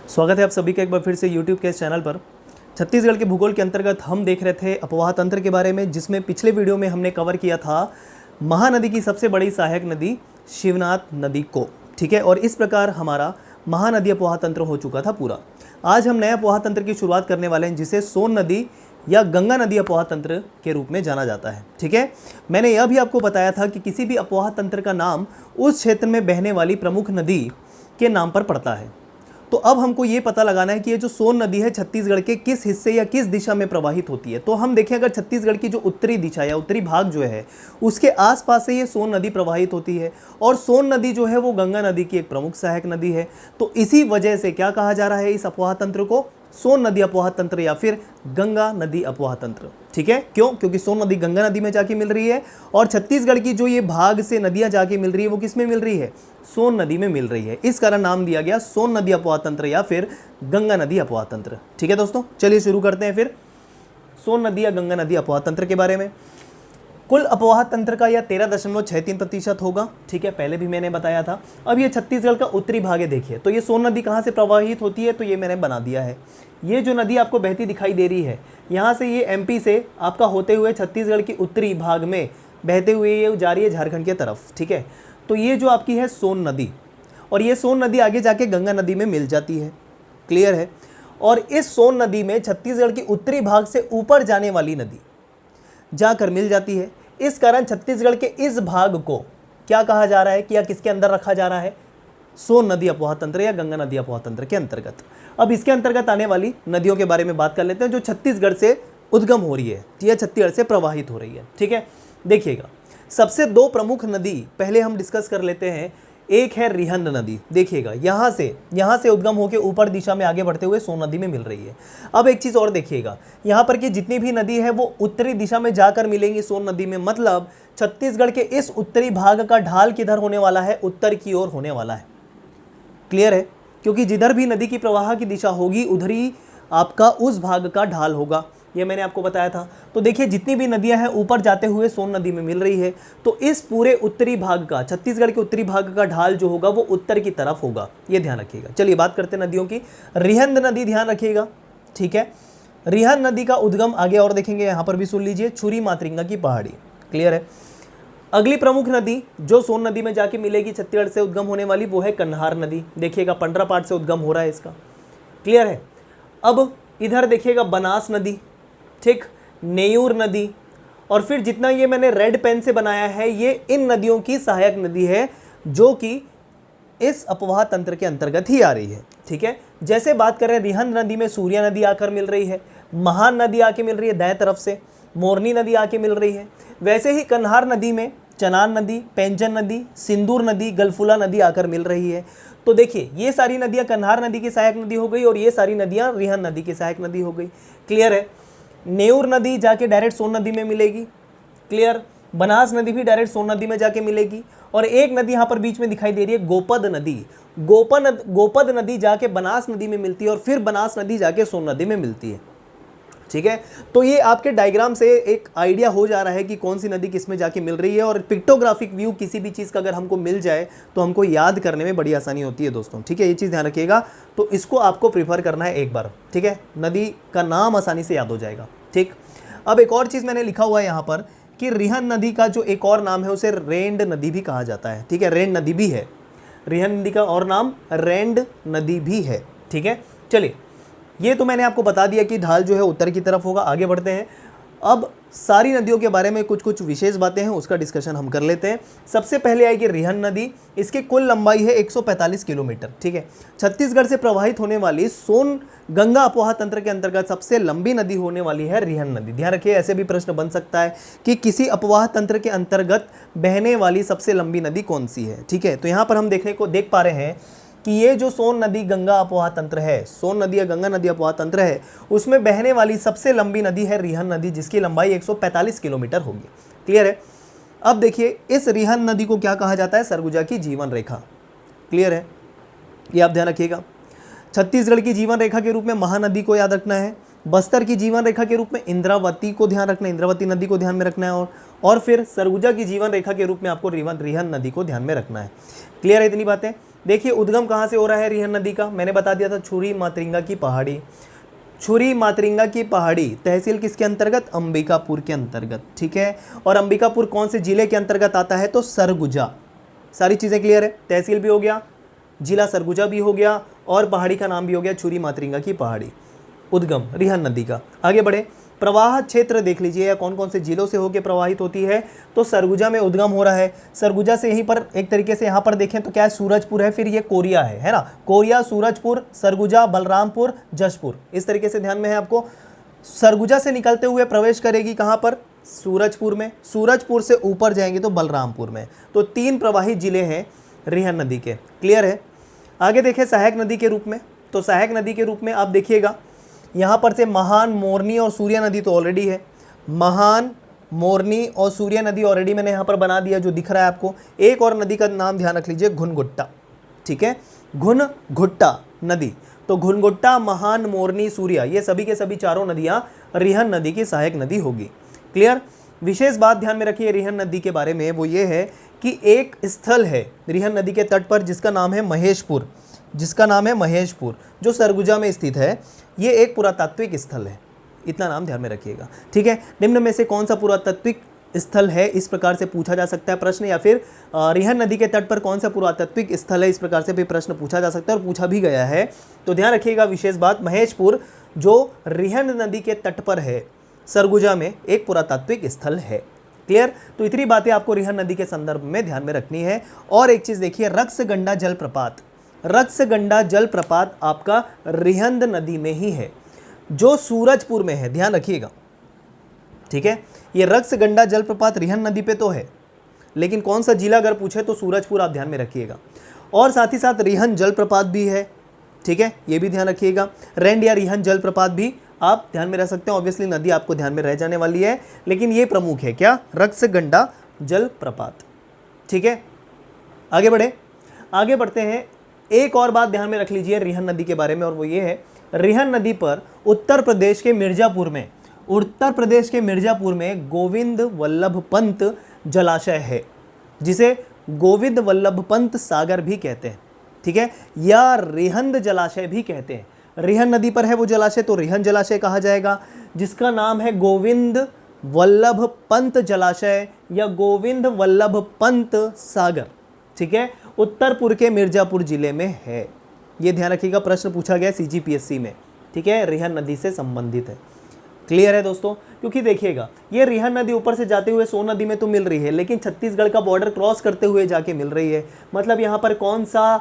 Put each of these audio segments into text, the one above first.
स्वागत है आप सभी का एक बार फिर से YouTube के इस चैनल पर। छत्तीसगढ़ के भूगोल के अंतर्गत हम देख रहे थे अपवाह तंत्र के बारे में, जिसमें पिछले वीडियो में हमने कवर किया था महानदी की सबसे बड़ी सहायक नदी शिवनाथ नदी को। ठीक है, और इस प्रकार हमारा महानदी अपवाह तंत्र हो चुका था पूरा। आज हम नए अपवाह तंत्र की शुरुआत करने वाले हैं, जिसे सोन नदी या गंगा नदी अपवाह तंत्र के रूप में जाना जाता है। ठीक है, मैंने यह भी आपको बताया था कि किसी भी अपवाह तंत्र का नाम उस क्षेत्र में बहने वाली प्रमुख नदी के नाम पर पड़ता है। तो अब हमको ये पता लगाना है कि ये जो सोन नदी है छत्तीसगढ़ के किस हिस्से या किस दिशा में प्रवाहित होती है। तो हम देखें, अगर छत्तीसगढ़ की जो उत्तरी दिशा या उत्तरी भाग जो है उसके आसपास से ये सोन नदी प्रवाहित होती है, और सोन नदी जो है वो गंगा नदी की एक प्रमुख सहायक नदी है। तो इसी वजह से क्या कहा जा रहा है इस अपवाह तंत्र को? सोन नदी अपवाह तंत्र या फिर गंगा नदी अपवाह तंत्र। ठीक है, क्यों? क्योंकि सोन नदी गंगा नदी में जाके मिल रही है, और छत्तीसगढ़ की जो ये भाग से नदियां जाके मिल रही है वो किस में मिल रही है? सोन नदी में मिल रही है। इस कारण नाम दिया गया सोन नदी अपवाह तंत्र या फिर गंगा नदी अपवाह तंत्र। ठीक है दोस्तों, चलिए शुरू करते हैं फिर सोन नदी या गंगा नदी अपवाह तंत्र के बारे में। कुल अपवाह तंत्र का यह 13.63% होगा। ठीक है, पहले भी मैंने बताया था। अब ये छत्तीसगढ़ का उत्तरी भाग है। देखिए, तो ये सोन नदी कहाँ से प्रवाहित होती है, तो ये मैंने बना दिया है। ये जो नदी आपको बहती दिखाई दे रही है, यहाँ से ये एमपी से आपका होते हुए छत्तीसगढ़ के उत्तरी भाग में बहते हुए ये जा रही है झारखंड की तरफ। ठीक है, तो ये जो आपकी है सोन नदी, और ये सोन नदी आगे जाके गंगा नदी में मिल जाती है। क्लियर है? और इस सोन नदी में छत्तीसगढ़ के उत्तरी भाग से ऊपर जाने वाली नदी जाकर मिल जाती है। इस कारण छत्तीसगढ़ के इस भाग को क्या कहा जा रहा है कि या किसके अंदर रखा जा रहा है? सोन नदी अपवाह तंत्र या गंगा नदी अपवाह तंत्र के अंतर्गत। अब इसके अंतर्गत आने वाली नदियों के बारे में बात कर लेते हैं जो छत्तीसगढ़ से उद्गम हो रही है या छत्तीसगढ़ से प्रवाहित हो रही है। ठीक है, देखिएगा, सबसे दो प्रमुख नदी पहले हम डिस्कस कर लेते हैं। एक है रिहंद नदी। देखिएगा, यहाँ से उद्गम होकर ऊपर दिशा में आगे बढ़ते हुए सोन नदी में मिल रही है। अब एक चीज़ और देखिएगा, यहाँ पर की जितनी भी नदी है वो उत्तरी दिशा में जाकर मिलेंगी सोन नदी में। मतलब छत्तीसगढ़ के इस उत्तरी भाग का ढाल किधर होने वाला है? उत्तर की ओर होने वाला है। क्लियर है? क्योंकि जिधर भी नदी की प्रवाह की दिशा होगी उधर ही आपका उस भाग का ढाल होगा। ये मैंने आपको बताया था। तो देखिए, जितनी भी नदियां हैं ऊपर जाते हुए सोन नदी में मिल रही है, तो इस पूरे उत्तरी भाग का, छत्तीसगढ़ के उत्तरी भाग का ढाल जो होगा वो उत्तर की तरफ होगा। ये ध्यान रखिएगा। चलिए बात करते हैं नदियों की। रिहंद नदी, ध्यान रखिएगा। ठीक है, रिहंद नदी का उद्गम आगे और देखेंगे, यहाँ पर भी सुन लीजिए, छुरी मातरिंगा की पहाड़ी। क्लियर है? अगली प्रमुख नदी जो सोन नदी में जाके मिलेगी छत्तीसगढ़ से उद्गम होने वाली, वो है कन्हार नदी। देखिएगा, पंडरापाट से उद्गम हो रहा है इसका। क्लियर है? अब इधर देखिएगा बनास नदी, ठीक, नेयूर नदी, और फिर जितना ये मैंने रेड पेन से बनाया है ये इन नदियों की सहायक नदी है जो कि इस अपवाह तंत्र के अंतर्गत ही आ रही है। ठीक है, जैसे बात करें रिहंद नदी में सूर्या नदी आकर मिल रही है, महान नदी आके मिल रही है दाएं तरफ से, मोरनी नदी आके मिल रही है, वैसे ही कन्हार नदी में चनान नदी, पेंचन नदी, सिंदूर नदी, गलफुला नदी आकर मिल रही है। तो देखिए, ये सारी नदियां कन्हार नदी की सहायक नदी हो गई और ये सारी नदियां रिहंद नदी की सहायक नदी हो गई। क्लियर है? नेऊर नदी जाके डायरेक्ट सोन नदी में मिलेगी। क्लियर? बनास नदी भी डायरेक्ट सोन नदी में जाके मिलेगी। और एक नदी यहाँ पर बीच में दिखाई दे रही है, गोपद नदी। गोपद नदी जाके बनास नदी में मिलती है और फिर बनास नदी जाके सोन नदी में मिलती है। ठीक है, तो ये आपके डायग्राम से एक आइडिया हो जा रहा है कि कौन सी नदी किस में जाके मिल रही है। और पिक्टोग्राफिक व्यू किसी भी चीज़ का अगर हमको मिल जाए तो हमको याद करने में बड़ी आसानी होती है दोस्तों। ठीक है, ये चीज़ ध्यान रखिएगा। तो इसको आपको प्रीफर करना है एक बार। ठीक है, नदी का नाम आसानी से याद हो जाएगा। ठीक, अब एक और चीज़ मैंने लिखा हुआ है यहाँ पर कि रिहंद नदी का जो एक और नाम है उसे रेंड नदी भी कहा जाता है। ठीक है, रेंड नदी भी है। रिहंद नदी का और नाम रेंड नदी भी है। ठीक है, चलिए, ये तो मैंने आपको बता दिया कि ढाल जो है उत्तर की तरफ होगा। आगे बढ़ते हैं। अब सारी नदियों के बारे में कुछ विशेष बातें हैं, उसका डिस्कशन हम कर लेते हैं। सबसे पहले आएगी रिहंद नदी। इसकी कुल लंबाई है 145 किलोमीटर। ठीक है, छत्तीसगढ़ से प्रवाहित होने वाली सोन गंगा अपवाह तंत्र के अंतर्गत सबसे लंबी नदी होने वाली है रिहंद नदी। ध्यान रखिए, ऐसे भी प्रश्न बन सकता है कि किसी अपवाह तंत्र के अंतर्गत बहने वाली सबसे लंबी नदी कौन सी है। ठीक है, तो यहाँ पर हम देख पा रहे हैं कि ये जो सोन नदी गंगा अपवाह तंत्र है, सोन नदी या गंगा नदी अपवाह तंत्र है, उसमें बहने वाली सबसे लंबी नदी है रिहंद नदी, जिसकी लंबाई 145 किलोमीटर होगी। क्लियर है? अब देखिए, इस रिहंद नदी को क्या कहा जाता है? सरगुजा की जीवन रेखा। क्लियर है? ये आप ध्यान रखिएगा। छत्तीसगढ़ की जीवन रेखा के रूप में महानदी को याद रखना है। बस्तर की जीवन रेखा के रूप में इंद्रावती को ध्यान रखना है, इंद्रावती नदी को ध्यान में रखना है, और फिर सरगुजा की जीवन रेखा के रूप में आपको रिहन नदी को ध्यान में रखना है। क्लियर है इतनी बातें। देखिए उद्गम कहाँ से हो रहा है रिहन नदी का, मैंने बता दिया था, छुरी मातरिंगा की पहाड़ी। छुरी मातरिंगा की पहाड़ी तहसील किसके अंतर्गत, अंबिकापुर के अंतर्गत, ठीक है। और अंबिकापुर कौन से जिले के अंतर्गत आता है, तो सरगुजा। सारी चीज़ें क्लियर है, तहसील भी हो गया, जिला सरगुजा भी हो गया, और पहाड़ी का नाम भी हो गया छुरी मातरिंगा की पहाड़ी। उद्गम रिहन नदी का। आगे बढ़े, प्रवाह क्षेत्र देख लीजिए, या कौन कौन से जिलों से होकर प्रवाहित होती है, तो सरगुजा में उद्गम हो रहा है। सरगुजा से यहीं पर एक तरीके से यहाँ पर देखें तो क्या है, सूरजपुर है, फिर ये कोरिया है ना, कोरिया, सूरजपुर, सरगुजा, बलरामपुर, जशपुर, इस तरीके से ध्यान में है आपको। सरगुजा से निकलते हुए प्रवेश करेगी कहाँ पर, सूरजपुर में, सूरजपुर से ऊपर जाएंगे तो बलरामपुर में। तो 3 प्रवाहित जिले हैं रिहन नदी के। क्लियर है। आगे देखें सहायक नदी के रूप में, तो सहायक नदी के रूप में आप देखिएगा यहाँ पर से महान, मोरनी और सूर्या नदी तो ऑलरेडी है, महान, मोरनी और सूर्या नदी ऑलरेडी मैंने यहाँ पर बना दिया जो दिख रहा है आपको। एक और नदी का नाम ध्यान रख लीजिए, घुनघुट्टा, ठीक है, घुनघुट्टा नदी। तो घुनघुट्टा, महान, मोरनी, सूर्या, ये सभी के सभी चारों नदियाँ रिहन नदी की सहायक नदी होगी। क्लियर। विशेष बात ध्यान में रखिए रिहन नदी के बारे में, वो ये है कि एक स्थल है रिहन नदी के तट पर जिसका नाम है महेशपुर, जिसका नाम है महेशपुर, जो सरगुजा में स्थित है। ये एक पुरातात्विक स्थल है, इतना नाम ध्यान में रखिएगा, ठीक है। निम्न में से कौन सा पुरातात्विक स्थल है, इस प्रकार से पूछा जा सकता है प्रश्न, या फिर रिहन नदी के तट पर कौन सा पुरातात्विक स्थल है, इस प्रकार से भी प्रश्न पूछा जा सकता है और पूछा भी गया है। तो ध्यान रखिएगा विशेष बात, महेशपुर जो रिहन नदी के तट पर है सरगुजा में, एक पुरातात्विक स्थल है। क्लियर। तो इतनी बातें आपको रिहन नदी के संदर्भ में ध्यान में रखनी है। और एक चीज़ देखिए, रक्सगंडा जलप्रपात, रक्सगंडा जलप्रपात आपका रिहंद नदी में ही है, जो सूरजपुर में है, ध्यान रखिएगा, ठीक है। ये रक्सगंडा जलप्रपात रिहंद नदी पे तो है, लेकिन कौन सा जिला अगर पूछे तो सूरजपुर आप ध्यान में रखिएगा। और साथ ही साथ रिहंद जलप्रपात भी है, ठीक है, ये भी ध्यान रखिएगा। रेंड या रिहंद जलप्रपात भी आप ध्यान में रख सकते हैं। ऑब्वियसली नदी आपको ध्यान में रह जाने वाली है, लेकिन ये प्रमुख है, क्या, रक्सगंडा जलप्रपात, ठीक है। आगे बढ़ते हैं। एक और बात ध्यान में रख लीजिए रिहन नदी के बारे में, और वो ये है, रिहन नदी पर उत्तर प्रदेश के मिर्जापुर में गोविंद वल्लभ पंत जलाशय है, जिसे गोविंद वल्लभ पंत सागर भी कहते हैं, ठीक है, या रिहंद जलाशय भी कहते हैं। रिहन नदी पर है वो जलाशय, तो रिहन जलाशय कहा जाएगा, जिसका नाम है गोविंद वल्लभ पंत जलाशय या गोविंद वल्लभ पंत सागर, ठीक है, उत्तरपुर के मिर्जापुर जिले में है। ये ध्यान रखिएगा, प्रश्न पूछा गया CGPSC में, ठीक है, रिहन नदी से संबंधित है। क्लियर है दोस्तों। क्योंकि देखिएगा, ये रिहन नदी ऊपर से जाते हुए सोन नदी में तो मिल रही है, लेकिन छत्तीसगढ़ का बॉर्डर क्रॉस करते हुए जाके मिल रही है। मतलब यहाँ पर कौन सा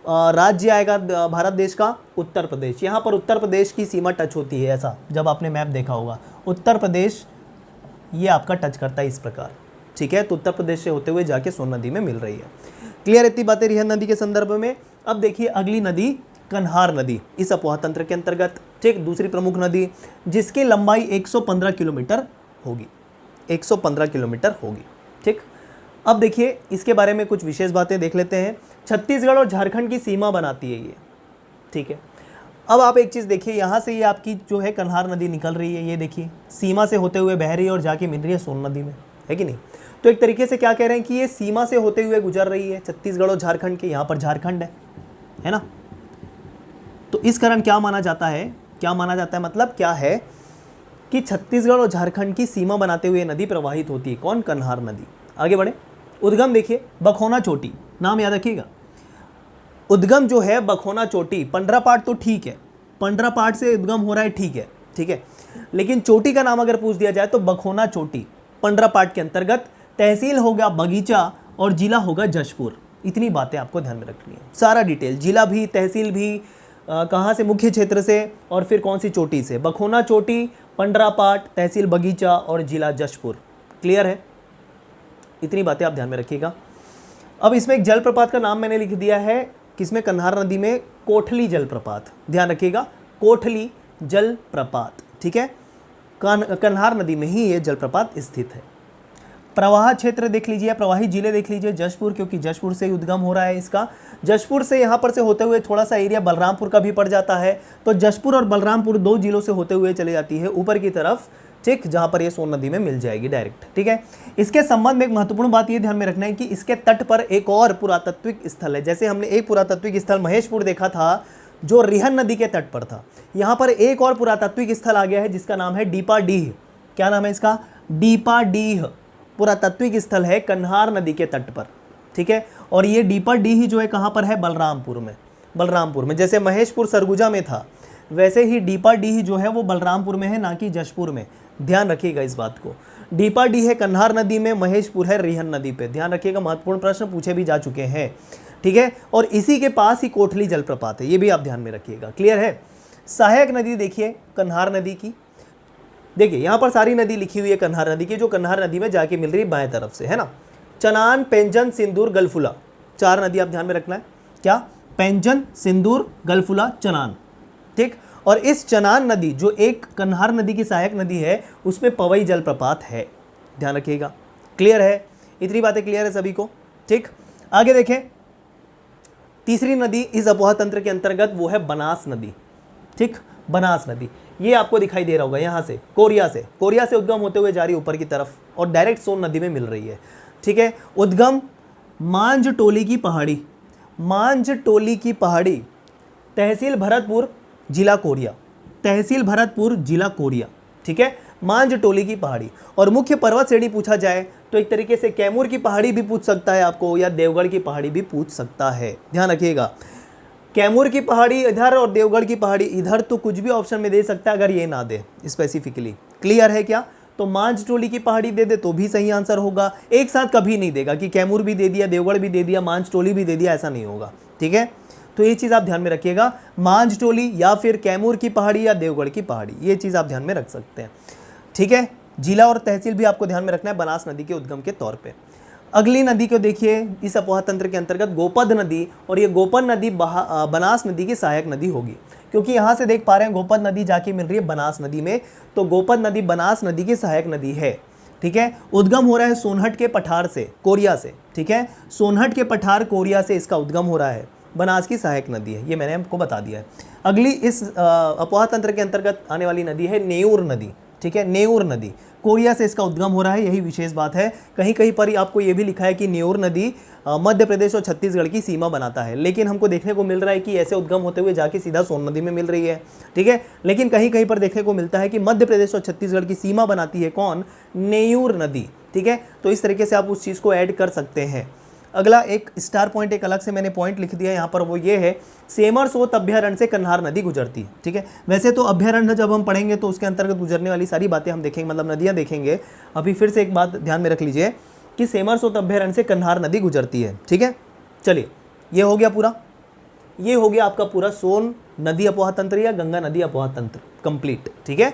राज्य आएगा भारत देश का, उत्तर प्रदेश। यहाँ पर उत्तर प्रदेश की सीमा टच होती है, ऐसा जब आपने मैप देखा होगा, उत्तर प्रदेश ये आपका टच करता है इस प्रकार, ठीक है। तो उत्तर प्रदेश से होते हुए जाके सोन नदी में मिल रही है। क्लियर, इतनी बातें रिहन नदी के संदर्भ में। अब देखिए अगली नदी कन्हार नदी, इस अपोहा तंत्र के अंतर्गत, ठीक, दूसरी प्रमुख नदी, जिसकी लंबाई 115 किलोमीटर होगी, 115 किलोमीटर होगी, ठीक। अब देखिए इसके बारे में कुछ विशेष बातें देख लेते हैं। छत्तीसगढ़ और झारखंड की सीमा बनाती है ये, ठीक है। अब आप एक चीज़ देखिए, यहाँ से ये आपकी जो है कन्हार नदी निकल रही है, ये देखिए सीमा से होते हुए बह रही है और जाके मिल रही है सोन नदी में, है कि नहीं। तो एक तरीके से क्या कह रहे हैं कि ये सीमा से होते हुए गुजर रही है छत्तीसगढ़ और झारखंड के, यहाँ पर झारखंड है ना। तो इस कारण क्या माना जाता है, मतलब क्या है कि छत्तीसगढ़ और झारखंड की सीमा बनाते हुए नदी प्रवाहित होती है, कौन, कन्हार नदी। आगे बढ़े, उद्गम देखिए बखोना चोटी, नाम याद रखिएगा। उद्गम जो है बखोना चोटी, पंडरापाट तो ठीक है, पंडरापाट से उद्गम हो रहा है, ठीक है, लेकिन चोटी का नाम अगर पूछ दिया जाए तो बखोना चोटी पंडरापाट के अंतर्गत, तहसील होगा बगीचा और जिला होगा जशपुर। इतनी बातें आपको ध्यान में रखनी है, सारा डिटेल, जिला भी, तहसील भी, कहाँ से, मुख्य क्षेत्र से, और फिर कौन सी चोटी से, बखोना चोटी, पंडरापाट, तहसील बगीचा और जिला जशपुर। क्लियर है, इतनी बातें आप ध्यान में रखिएगा। अब इसमें एक जलप्रपात का नाम मैंने लिख दिया है, किसमें, कन्हार नदी में, कोठली जलप्रपात, ध्यान रखिएगा, कोठली जलप्रपात, ठीक है, कन्हार नदी में ही ये जलप्रपात स्थित है। प्रवाह क्षेत्र देख लीजिए, प्रवाही जिले देख लीजिए, जशपुर, क्योंकि जशपुर से ही उद्गम हो रहा है इसका। जशपुर से यहाँ पर से होते हुए थोड़ा सा एरिया बलरामपुर का भी पड़ जाता है, तो जशपुर और बलरामपुर 2 जिलों से होते हुए चले जाती है ऊपर की तरफ, ठीक, जहाँ पर ये सोन नदी में मिल जाएगी डायरेक्ट, ठीक है। इसके संबंध में एक महत्वपूर्ण बात ये ध्यान में रखना है कि इसके तट पर एक और पुरातात्विक स्थल है। जैसे हमने एक पुरातात्विक स्थल महेशपुर देखा था जो रिहन नदी के तट पर था, यहाँ पर एक और पुरातात्विक स्थल आ गया है जिसका नाम है डीपाडीह। क्या नाम है इसका? डीपाडीह पुरातात्विक स्थल है कन्हार नदी के तट पर, ठीक है। और ये डीपाडीह जो है कहाँ पर है? बलरामपुर में। बलरामपुर में, जैसे महेशपुर सरगुजा में था वैसे ही डीपाडीह जो है वो बलरामपुर में है, ना कि जशपुर में। ध्यान रखिएगा इस बात को। डीपाडीह है कन्हार नदी में, महेशपुर है रिहन नदी पे। ध्यान रखिएगा, महत्वपूर्ण प्रश्न पूछे भी जा चुके हैं, ठीक है। और इसी के पास ही कोठली जलप्रपात है, ये भी आप ध्यान में रखिएगा। क्लियर है? सहायक नदी देखिए कन्हार नदी की, देखिए यहाँ पर सारी नदी लिखी हुई है कन्हार नदी की, जो कन्हार नदी में जाके मिल रही है बाएं तरफ से, है ना। चनान, पेंजन, सिंदूर, गलफुला, 4 नदी आप ध्यान में रखना है। क्या? पेंजन, सिंदूर, गलफुला, चनान, ठीक। और इस चनान नदी जो एक कन्हार नदी की सहायक नदी है उसमें पवई जलप्रपात है, ध्यान रखिएगा। क्लियर है? इतनी बातें क्लियर है सभी को, ठीक। आगे देखें, तीसरी नदी इस अपोहा तंत्र के अंतर्गत वो है बनास नदी, ठीक। बनास नदी ये आपको दिखाई दे रहा होगा, यहाँ से कोरिया से उद्गम होते हुए जा रही ऊपर की तरफ और डायरेक्ट सोन नदी में मिल रही है, ठीक है। उद्गम मांझटोली की पहाड़ी, मांझटोली की पहाड़ी, तहसील भरतपुर, जिला कोरिया, तहसील भरतपुर, जिला कोरिया, ठीक है। मांझटोली की पहाड़ी। और मुख्य पर्वत श्रेणी पूछा जाए तो एक तरीके से कैमूर की पहाड़ी भी पूछ सकता है आपको, या देवगढ़ की पहाड़ी भी पूछ सकता है, ध्यान रखिएगा। कैमूर की पहाड़ी इधर और देवगढ़ की पहाड़ी इधर, तो कुछ भी ऑप्शन में दे सकता है अगर ये ना दे स्पेसिफिकली। क्लियर है क्या? तो मांझटोली की पहाड़ी दे दे तो भी सही आंसर होगा। एक साथ कभी नहीं देगा कि कैमूर भी दे दिया, देवगढ़ भी दे दिया, मांझटोली भी दे दिया, ऐसा नहीं होगा, ठीक है। तो ये चीज़ आप ध्यान में रखिएगा, मांझटोली या फिर कैमूर की पहाड़ी या देवगढ़ की पहाड़ी, ये चीज़ आप ध्यान में रख सकते हैं, ठीक है। जिला और तहसील भी आपको ध्यान में रखना है बनास नदी के उद्गम के तौर पे। अगली नदी को देखिए, इस अपोहा तंत्र के अंतर्गत गोपद नदी, और ये गोपद नदी बनास नदी की सहायक नदी होगी, क्योंकि यहाँ से देख पा रहे हैं गोपद नदी जाके मिल रही है बनास नदी में, तो गोपद नदी बनास नदी की सहायक नदी है, ठीक है। उद्गम हो रहा है सोनहट के पठार से, कोरिया से, ठीक है। सोनहट के पठार कोरिया से इसका उद्गम हो रहा है, बनास की सहायक नदी है, ये मैंने आपको बता दिया है। अगली इस अपोहा तंत्र के अंतर्गत आने वाली नदी है नेऊर नदी, ठीक है। नेऊर नदी कोरिया से इसका उद्गम हो रहा है, यही विशेष बात है। कहीं कहीं पर आपको ये भी लिखा है कि नेऊर नदी मध्य प्रदेश और छत्तीसगढ़ की सीमा बनाता है, लेकिन हमको देखने को मिल रहा है कि ऐसे उद्गम होते हुए जाके सीधा सोन नदी में मिल रही है, ठीक है। लेकिन कहीं कहीं पर देखने को मिलता है कि मध्य प्रदेश और छत्तीसगढ़ की सीमा बनाती है कौन? नेऊर नदी, ठीक है। तो इस तरीके से आप उस चीज़ को ऐड कर सकते हैं। अगला एक स्टार पॉइंट, एक अलग से मैंने पॉइंट लिख दिया यहाँ पर, वो ये है सेमरसोत अभ्यारण्य से कन्हार नदी गुजरती है, ठीक है। वैसे तो अभ्यारण्य जब हम पढ़ेंगे तो उसके अंतर्गत गुजरने वाली सारी बातें हम देखेंगे, मतलब नदियाँ देखेंगे। अभी फिर से एक बात ध्यान में रख लीजिए कि सेमरसोत अभ्यारण्य से कन्हार नदी गुजरती है, ठीक है। चलिए, ये हो गया पूरा, ये हो गया आपका पूरा सोन नदी अपोहा तंत्र या गंगा नदी अपोहा तंत्र कंप्लीट, ठीक है।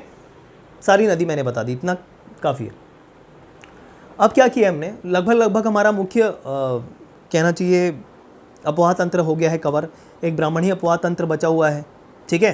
सारी नदी मैंने बता दी, इतना काफ़ी है। अब क्या किया हमने, लगभग हमारा मुख्य कहना चाहिए अपोहा तंत्र हो गया है कवर। एक ब्राह्मणी अपोहा तंत्र बचा हुआ है, ठीक है।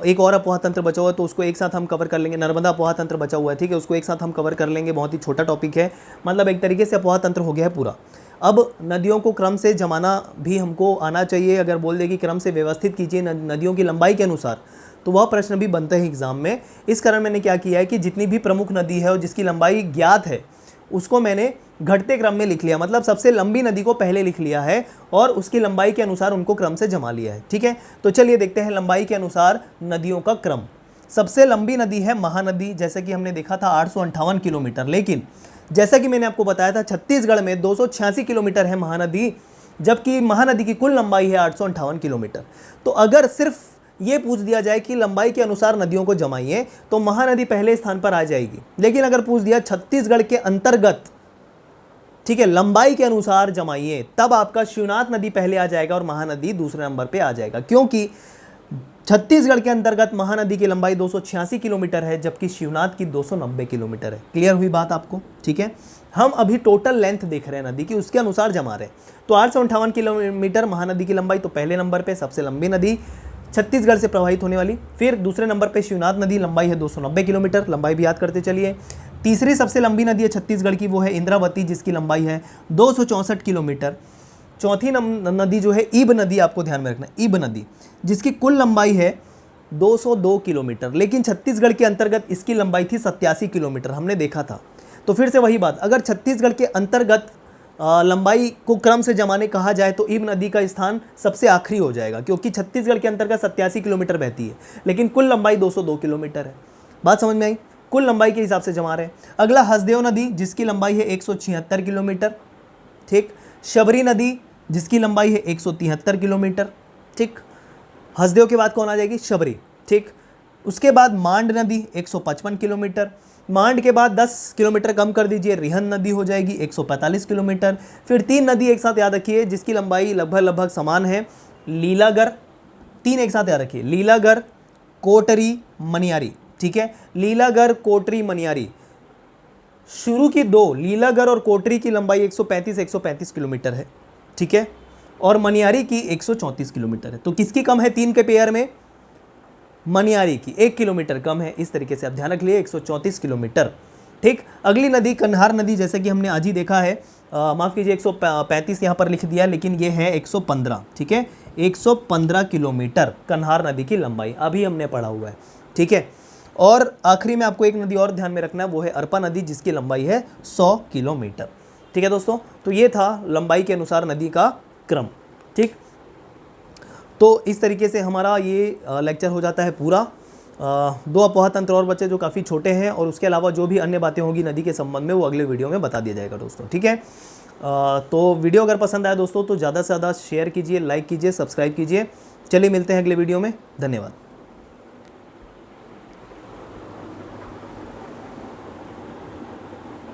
एक और अपोहा तंत्र बचा हुआ है तो उसको एक साथ हम कवर कर लेंगे। नर्मदा अपोहा तंत्र बचा हुआ है, ठीक है, उसको एक साथ हम कवर कर लेंगे। बहुत ही छोटा टॉपिक है, मतलब एक तरीके से अपोहा तंत्र हो गया है पूरा। अब नदियों को क्रम से जमाना भी हमको आना चाहिए। अगर बोल दे कि क्रम से व्यवस्थित कीजिए नदियों की लंबाई के अनुसार, तो वह प्रश्न भी बनता है एग्जाम में। इस कारण मैंने क्या किया है कि जितनी भी प्रमुख नदी है और जिसकी लंबाई ज्ञात है उसको मैंने घटते क्रम में लिख लिया, मतलब सबसे लंबी नदी को पहले लिख लिया है और उसकी लंबाई के अनुसार उनको क्रम से जमा लिया है, ठीक है। तो चलिए देखते हैं लंबाई के अनुसार नदियों का क्रम। सबसे लंबी नदी है महानदी, जैसे कि हमने देखा था 858 किलोमीटर, लेकिन जैसा कि मैंने आपको बताया था छत्तीसगढ़ में 286 किलोमीटर है महानदी, जबकि महानदी की कुल लंबाई है 858 किलोमीटर। तो अगर सिर्फ ये पूछ दिया जाए कि लंबाई के अनुसार नदियों को जमाइए तो महानदी पहले स्थान पर आ जाएगी, लेकिन अगर पूछ दिया छत्तीसगढ़ के अंतर्गत, ठीक है, लंबाई के अनुसार जमाइए, तब आपका शिवनाथ नदी पहले आ जाएगा और महानदी दूसरे नंबर पे आ जाएगा, क्योंकि छत्तीसगढ़ के अंतर्गत महानदी की लंबाई 286 किलोमीटर है जबकि शिवनाथ की 290 किलोमीटर है। क्लियर हुई बात आपको? ठीक है, हम अभी टोटल लेंथ देख रहे हैं नदी की, उसके अनुसार जमा रहे हैं। तो 858 किलोमीटर महानदी की लंबाई, तो पहले नंबर पे सबसे लंबी नदी छत्तीसगढ़ से प्रवाहित होने वाली। फिर दूसरे नंबर पे शिवनाथ नदी, लंबाई है 290 किलोमीटर, लंबाई भी याद करते चलिए। तीसरी सबसे लंबी नदी है छत्तीसगढ़ की, वो है इंद्रावती, जिसकी लंबाई है 264 किलोमीटर। चौथी नदी जो है ईब नदी, आपको ध्यान में रखना, ईब नदी, जिसकी कुल लंबाई है 202 किलोमीटर, लेकिन छत्तीसगढ़ के अंतर्गत इसकी लंबाई थी 87 किलोमीटर, हमने देखा था। तो फिर से वही बात, अगर छत्तीसगढ़ के अंतर्गत लंबाई को क्रम से जमाने कहा जाए तो ईब नदी का स्थान सबसे आखिरी हो जाएगा, क्योंकि छत्तीसगढ़ के अंतर्गत 87 किलोमीटर बहती है, लेकिन कुल लंबाई 202 किलोमीटर है। बात समझ में आई? कुल लंबाई के हिसाब से जमा रहे हैं। अगला हसदेव नदी, जिसकी लंबाई है 176 किलोमीटर। ठीक। शबरी नदी, जिसकी लंबाई है 173 किलोमीटर। ठीक। हसदेव के बाद कौन आ जाएगी? शबरी। ठीक। उसके बाद मांड नदी 155 किलोमीटर। मांड के बाद 10 किलोमीटर कम कर दीजिए, रिहन नदी हो जाएगी 145 किलोमीटर। फिर 3 नदी एक साथ याद रखिए जिसकी लंबाई लगभग समान है। लीलागर, 3 एक साथ याद रखिए, लीलागर, कोटरी, मनियारी। ठीक है, लीलागर, कोटरी, मनियारी। शुरू की 2 लीलागर और कोटरी की लंबाई 135 किलोमीटर है। ठीक है, और मनियारी की 134 किलोमीटर है। तो किसकी कम है 3 के पेयर में? मनियारी की 1 किलोमीटर कम है। इस तरीके से आप ध्यान रख लिए, 134 किलोमीटर। ठीक। अगली नदी कन्हार नदी, जैसे कि हमने आज ही देखा है, माफ़ कीजिए 135 यहाँ पर लिख दिया, लेकिन ये है 115। ठीक है, 115 किलोमीटर कन्हार नदी की लंबाई, अभी हमने पढ़ा हुआ है। ठीक है, और आखिरी में आपको एक नदी और ध्यान में रखना है, वो है अरपा नदी, जिसकी लंबाई है 100 किलोमीटर। ठीक है दोस्तों, तो ये था लंबाई के अनुसार नदी का क्रम। ठीक, तो इस तरीके से हमारा ये लेक्चर हो जाता है पूरा। 2 अपोहा तंत्र और बच्चे जो काफ़ी छोटे हैं, और उसके अलावा जो भी अन्य बातें होंगी नदी के संबंध में वो अगले वीडियो में बता दिया जाएगा दोस्तों। ठीक है, तो वीडियो अगर पसंद आया दोस्तों तो ज़्यादा से ज़्यादा शेयर कीजिए, लाइक कीजिए, सब्सक्राइब कीजिए। चलिए मिलते हैं अगले वीडियो में, धन्यवाद।